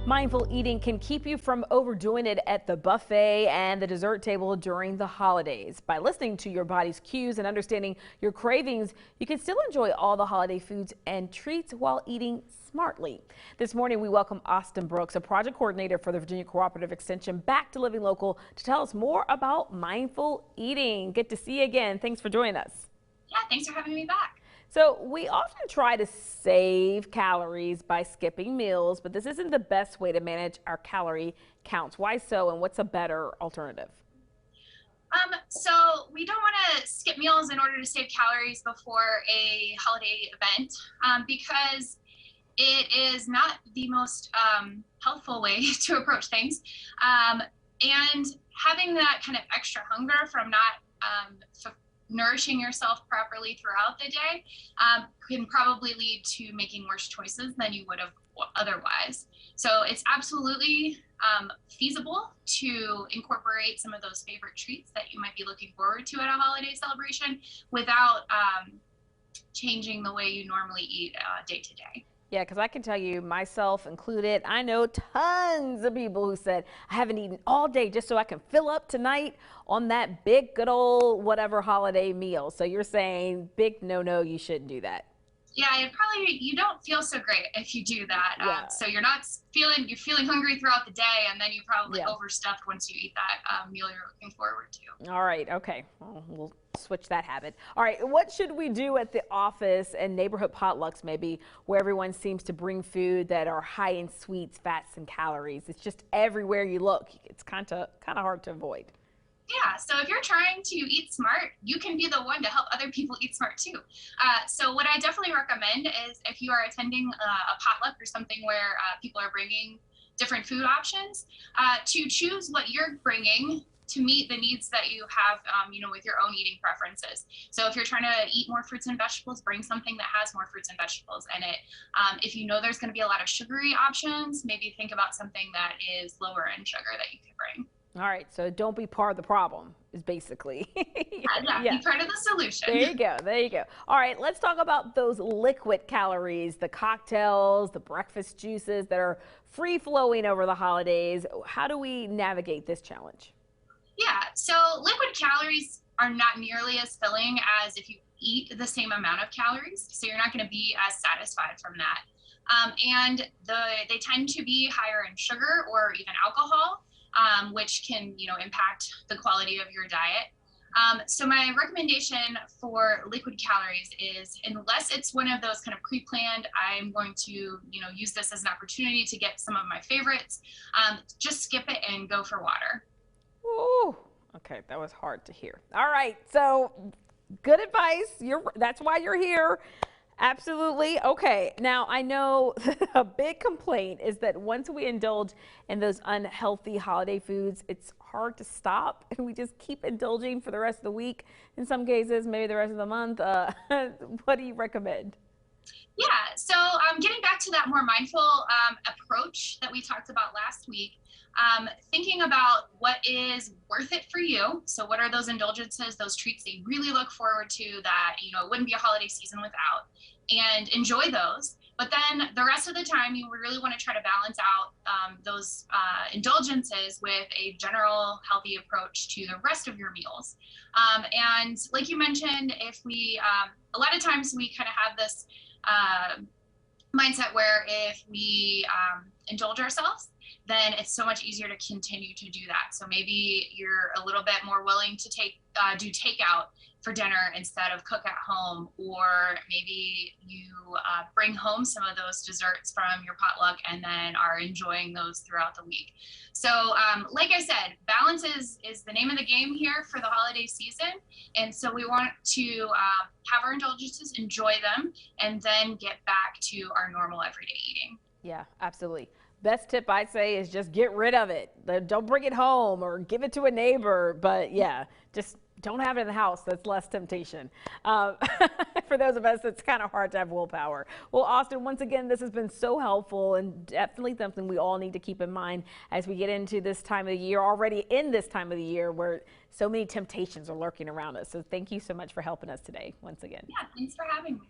Mindful eating can keep you from overdoing it at the buffet and the dessert table during the holidays. By listening to your body's cues and understanding your cravings, you can still enjoy all the holiday foods and treats while eating smartly. This morning, we welcome Austin Brooks, a project coordinator for the Virginia Cooperative Extension, back to Living Local to tell us more about mindful eating. Good to see you again. Thanks for joining us. Yeah, thanks for having me back. So we often try to save calories by skipping meals, but this isn't the best way to manage our calorie counts. Why so, and what's a better alternative? So we don't want to skip meals in order to save calories before a holiday event because it is not the most healthful way to approach things. And having that kind of extra hunger from not nourishing yourself properly throughout the day can probably lead to making worse choices than you would have otherwise. So it's absolutely feasible to incorporate some of those favorite treats that you might be looking forward to at a holiday celebration without changing the way you normally eat day to day. Yeah, because I can tell you, myself included, I know tons of people who said, I haven't eaten all day just so I can fill up tonight on that big, good old whatever holiday meal. So you're saying big no, you shouldn't do that. Yeah, you don't feel so great if you do that. Yeah. So you're feeling hungry throughout the day, and then you probably overstuffed once you eat that meal you're looking forward to. All right, okay, well, we'll switch that habit. All right, what should we do at the office and neighborhood potlucks maybe, where everyone seems to bring food that are high in sweets, fats, and calories? It's just everywhere you look. It's kind of hard to avoid. Yeah, so if you're trying to eat smart, you can be the one to help other people eat smart too. So what I definitely recommend is if you are attending a potluck or something where people are bringing different food options, to choose what you're bringing to meet the needs that you have, with your own eating preferences. So if you're trying to eat more fruits and vegetables, bring something that has more fruits and vegetables in it. If you know there's going to be a lot of sugary options, maybe think about something that is lower in sugar that you could bring. All right, so don't be part of the problem is basically. Yeah, be part of the solution. There you go. All right, let's talk about those liquid calories, the cocktails, the breakfast juices that are free flowing over the holidays. How do we navigate this challenge? Yeah, so liquid calories are not nearly as filling as if you eat the same amount of calories, so you're not going to be as satisfied from that. And they tend to be higher in sugar or even alcohol, which can, impact the quality of your diet. So my recommendation for liquid calories is, unless it's one of those kind of pre-planned, I'm going to, use this as an opportunity to get some of my favorites, just skip it and go for water. Ooh, okay, that was hard to hear. All right, so good advice. That's why you're here. Absolutely. Okay. Now, I know a big complaint is that once we indulge in those unhealthy holiday foods, it's hard to stop, and we just keep indulging for the rest of the week. In some cases, maybe the rest of the month. What do you recommend? Yeah, so getting back to that more mindful approach that we talked about last week, thinking about what is worth it for you. So what are those indulgences, those treats that you really look forward to that, it wouldn't be a holiday season without, and enjoy those. But then the rest of the time, you really want to try to balance out those indulgences with a general healthy approach to the rest of your meals. And like you mentioned, if a lot of times we kind of have this mindset where if we indulge ourselves, then it's so much easier to continue to do that. So maybe you're a little bit more willing to do takeout for dinner instead of cook at home, or maybe you bring home some of those desserts from your potluck and then are enjoying those throughout the week. So like I said, balance is the name of the game here for the holiday season. And so we want to have our indulgences, enjoy them, and then get back to our normal everyday eating. Yeah, absolutely. Best tip I'd say is just get rid of it. Don't bring it home or give it to a neighbor. But yeah, just don't have it in the house. That's less temptation. For those of us, it's kind of hard to have willpower. Well, Austin, once again, this has been so helpful and definitely something we all need to keep in mind as we get into this time of the year, already in this time of the year where so many temptations are lurking around us. So thank you so much for helping us today once again. Yeah, thanks for having me.